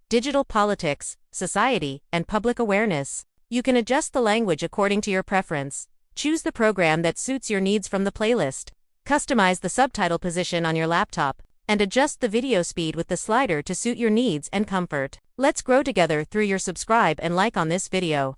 digital politics, society, and public awareness. You can adjust the language according to your preference. Choose the program that suits your needs from the playlist. Customize the subtitle position on your laptop, and adjust the video speed with the slider to suit your needs and comfort. Let's grow together through your subscribe and like on this video.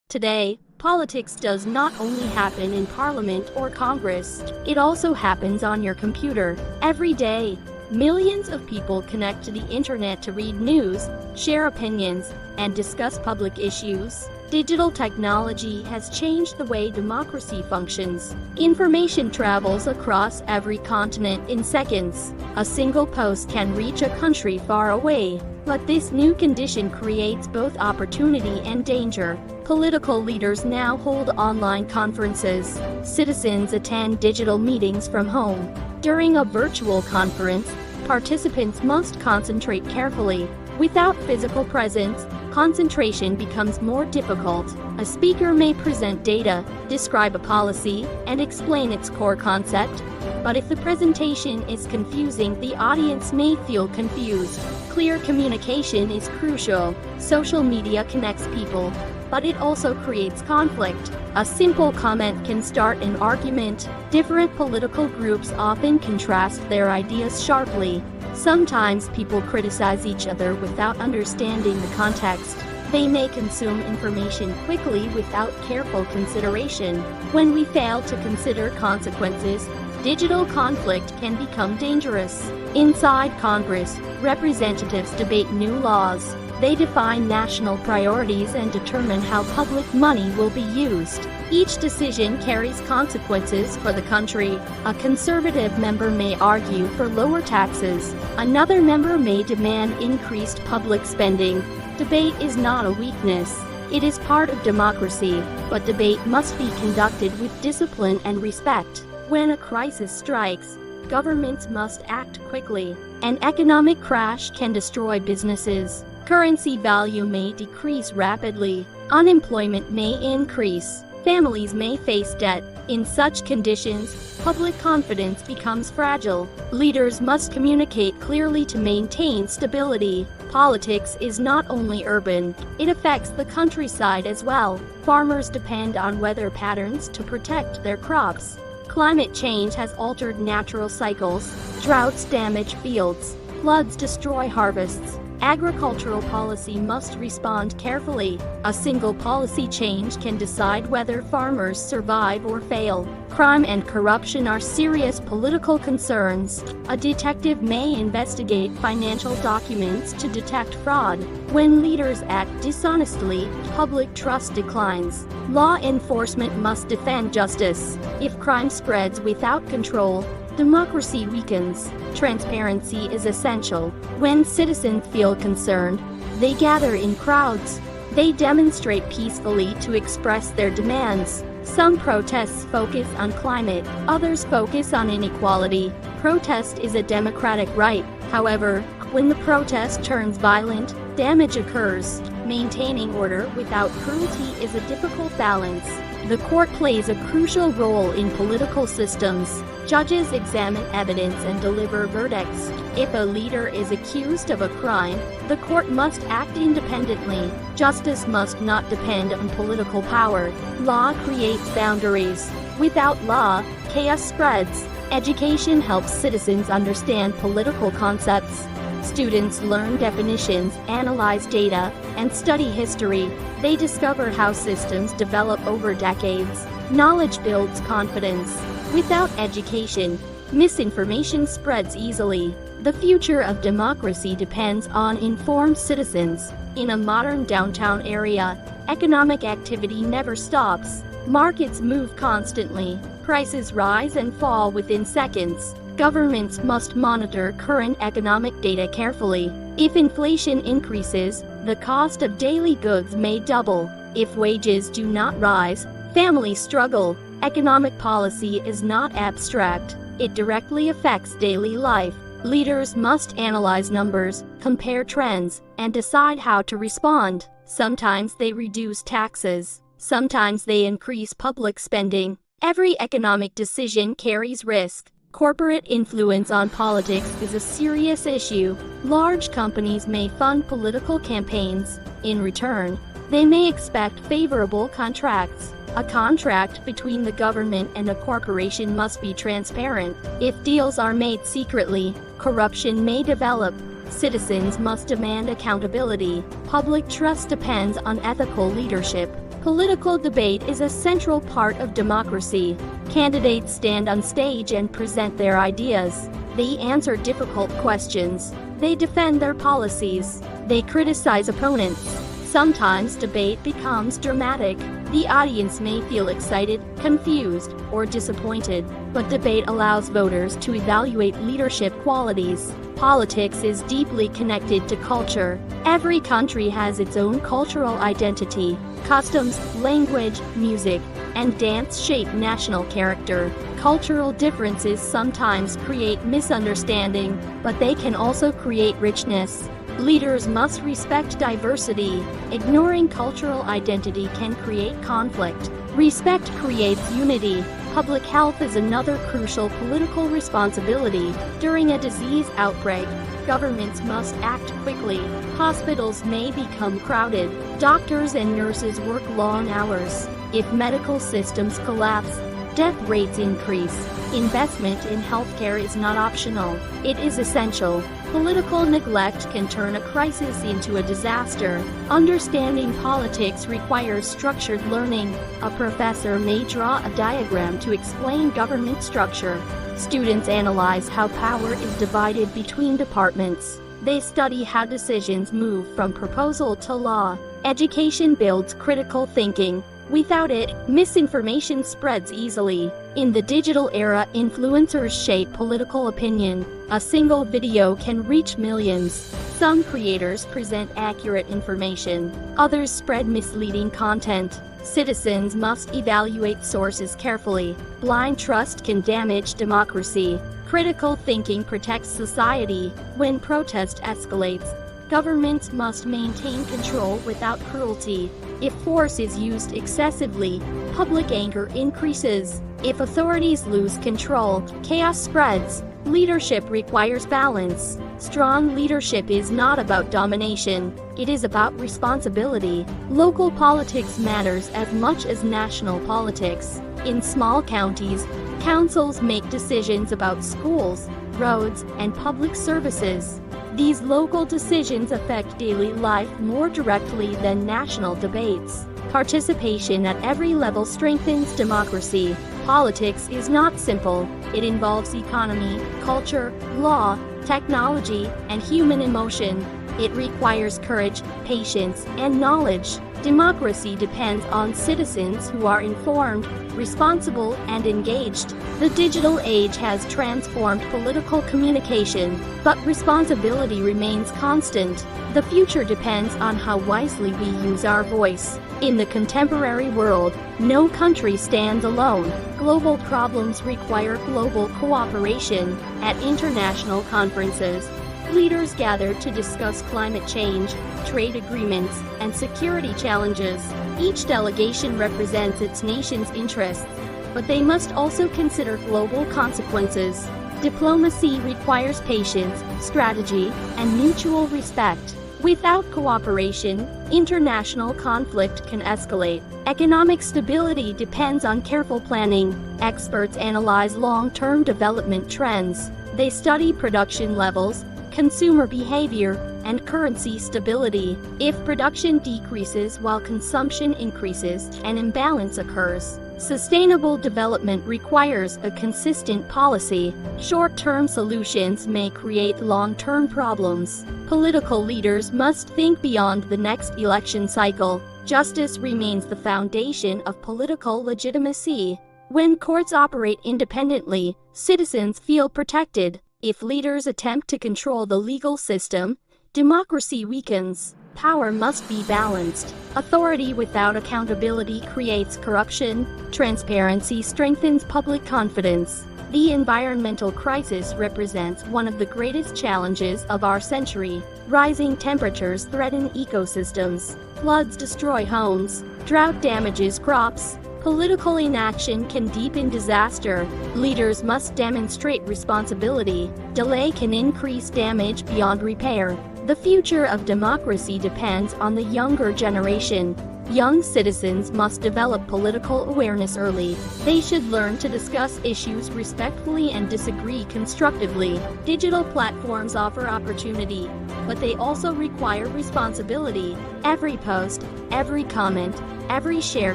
Today, politics does not only happen in Parliament or Congress, it also happens on your computer. Every day, millions of people connect to the internet to read news, share opinions, and discuss public issues. Digital technology has changed the way democracy functions. Information travels across every continent in seconds. A single post can reach a country far away. But this new condition creates both opportunity and danger. Political leaders now hold online conferences. Citizens attend digital meetings from home. During a virtual conference, participants must concentrate carefully. Without physical presence, concentration becomes more difficult. A speaker may present data, describe a policy, and explain its core concept. But if the presentation is confusing, the audience may feel confused. Clear communication is crucial. Social media connects people, but it also creates conflict. A simple comment can start an argument. Different political groups often contrast their ideas sharply. Sometimes people criticize each other without understanding the context. They may consume information quickly without careful consideration. When we fail to consider consequences, digital conflict can become dangerous. Inside Congress, representatives debate new laws. They define national priorities and determine how public money will be used. Each decision carries consequences for the country. A conservative member may argue for lower taxes. Another member may demand increased public spending. Debate is not a weakness. It is part of democracy, but debate must be conducted with discipline and respect. When a crisis strikes, governments must act quickly. An economic crash can destroy businesses. Currency value may decrease rapidly. Unemployment may increase. Families may face debt. In such conditions, public confidence becomes fragile. Leaders must communicate clearly to maintain stability. Politics is not only urban, it affects the countryside as well. Farmers depend on weather patterns to protect their crops. Climate change has altered natural cycles. Droughts damage fields. Floods destroy harvests. Agricultural policy must respond carefully. A single policy change can decide whether farmers survive or fail. Crime and corruption are serious political concerns. A detective may investigate financial documents to detect fraud. When leaders act dishonestly, public trust declines. Law enforcement must defend justice. If crime spreads without control, democracy weakens. Transparency is essential. When citizens feel concerned, they gather in crowds. They demonstrate peacefully to express their demands. Some protests focus on climate, others focus on inequality. Protest is a democratic right. However, when the protest turns violent, damage occurs. Maintaining order without cruelty is a difficult balance. The court plays a crucial role in political systems. Judges examine evidence and deliver verdicts. If a leader is accused of a crime, the court must act independently. Justice must not depend on political power. Law creates boundaries. Without law, chaos spreads. Education helps citizens understand political concepts. Students learn definitions, analyze data, and study history. They discover how systems develop over decades. Knowledge builds confidence. Without education, misinformation spreads easily. The future of democracy depends on informed citizens. In a modern downtown area, economic activity never stops. Markets move constantly. Prices rise and fall within seconds. Governments must monitor current economic data carefully. If inflation increases, the cost of daily goods may double. If wages do not rise, families struggle. Economic policy is not abstract. It directly affects daily life. Leaders must analyze numbers, compare trends, and decide how to respond. Sometimes they reduce taxes. Sometimes they increase public spending. Every economic decision carries risk. Corporate influence on politics is a serious issue. Large companies may fund political campaigns. In return, they may expect favorable contracts. A contract between the government and a corporation must be transparent. If deals are made secretly, corruption may develop. Citizens must demand accountability. Public trust depends on ethical leadership. Political debate is a central part of democracy. Candidates stand on stage and present their ideas. They answer difficult questions. They defend their policies. They criticize opponents. Sometimes debate becomes dramatic. The audience may feel excited, confused, or disappointed, but debate allows voters to evaluate leadership qualities. Politics is deeply connected to culture. Every country has its own cultural identity. Customs, language, music, and dance shape national character. Cultural differences sometimes create misunderstanding, but they can also create richness. Leaders must respect diversity. Ignoring cultural identity can create conflict. Respect creates unity. Public health is another crucial political responsibility. During a disease outbreak, governments must act quickly. Hospitals may become crowded. Doctors and nurses work long hours. If medical systems collapse, death rates increase. Investment in healthcare is not optional. It is essential. Political neglect can turn a crisis into a disaster. Understanding politics requires structured learning. A professor may draw a diagram to explain government structure. Students analyze how power is divided between departments. They study how decisions move from proposal to law. Education builds critical thinking. Without it, misinformation spreads easily. In the digital era, influencers shape political opinion. A single video can reach millions. Some creators present accurate information. Others spread misleading content. Citizens must evaluate sources carefully. Blind trust can damage democracy. Critical thinking protects society. When protest escalates, governments must maintain control without cruelty. If force is used excessively, public anger increases. If authorities lose control, chaos spreads. Leadership requires balance. Strong leadership is not about domination. It is about responsibility. Local politics matters as much as national politics. In small counties, councils make decisions about schools, roads, and public services. These local decisions affect daily life more directly than national debates. Participation at every level strengthens democracy. Politics is not simple. It involves economy, culture, law, technology, and human emotion. It requires courage, patience, and knowledge. Democracy depends on citizens who are informed, responsible, and engaged. The digital age has transformed political communication, but responsibility remains constant. The future depends on how wisely we use our voice. In the contemporary world, no country stands alone. Global problems require global cooperation. At international conferences, leaders gather to discuss climate change, trade agreements, and security challenges. Each delegation represents its nation's interests, but they must also consider global consequences. Diplomacy requires patience, strategy, and mutual respect. Without cooperation, international conflict can escalate. Economic stability depends on careful planning. Experts analyze long-term development trends. They study production levels, consumer behavior, and currency stability. If production decreases while consumption increases, an imbalance occurs. Sustainable development requires a consistent policy. Short-term solutions may create long-term problems. Political leaders must think beyond the next election cycle. Justice remains the foundation of political legitimacy. When courts operate independently, citizens feel protected. If leaders attempt to control the legal system, democracy weakens. Power must be balanced. Authority without accountability creates corruption. Transparency strengthens public confidence. The environmental crisis represents one of the greatest challenges of our century. Rising temperatures threaten ecosystems. Floods destroy homes. Drought damages crops. Political inaction can deepen disaster. Leaders must demonstrate responsibility. Delay can increase damage beyond repair. The future of democracy depends on the younger generation. Young citizens must develop political awareness early. They should learn to discuss issues respectfully and disagree constructively. Digital platforms offer opportunity, but they also require responsibility. Every post, every comment, every share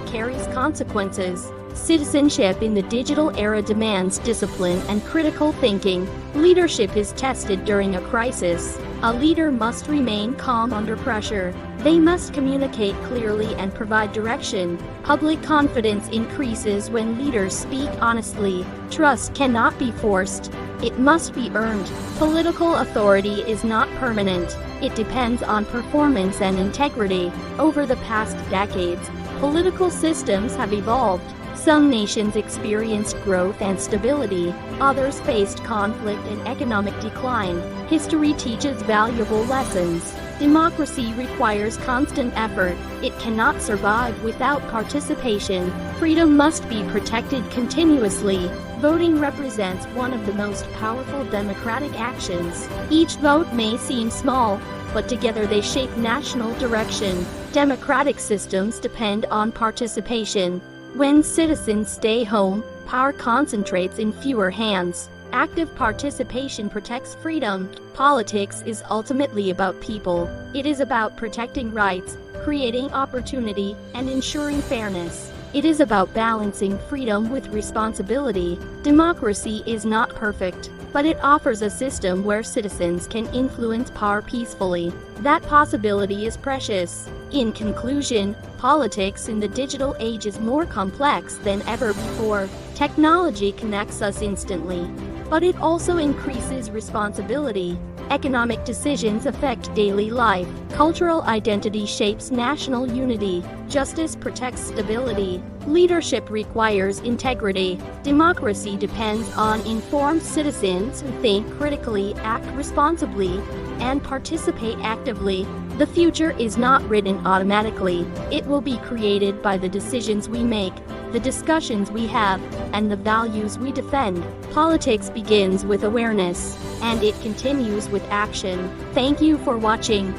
carries consequences. Citizenship in the digital era demands discipline and critical thinking. Leadership is tested during a crisis. A leader must remain calm under pressure. They must communicate clearly and provide direction. Public confidence increases when leaders speak honestly. Trust cannot be forced. It must be earned. Political authority is not permanent. It depends on performance and integrity. Over the past decades, political systems have evolved. Some nations experienced growth and stability, others faced conflict and economic decline. History teaches valuable lessons. Democracy requires constant effort. It cannot survive without participation. Freedom must be protected continuously. Voting represents one of the most powerful democratic actions. Each vote may seem small, but together they shape national direction. Democratic systems depend on participation. When citizens stay home, power concentrates in fewer hands. Active participation protects freedom. Politics is ultimately about people. It is about protecting rights, creating opportunity, and ensuring fairness. It is about balancing freedom with responsibility. Democracy is not perfect, but it offers a system where citizens can influence power peacefully. That possibility is precious. In conclusion, politics in the digital age is more complex than ever before. Technology connects us instantly, but it also increases responsibility. Economic decisions affect daily life. Cultural identity shapes national unity. Justice protects stability. Leadership requires integrity. Democracy depends on informed citizens who think critically, act responsibly, and participate actively. The future is not written automatically. It will be created by the decisions we make, the discussions we have, and the values we defend. Politics begins with awareness, and it continues with action. Thank you for watching.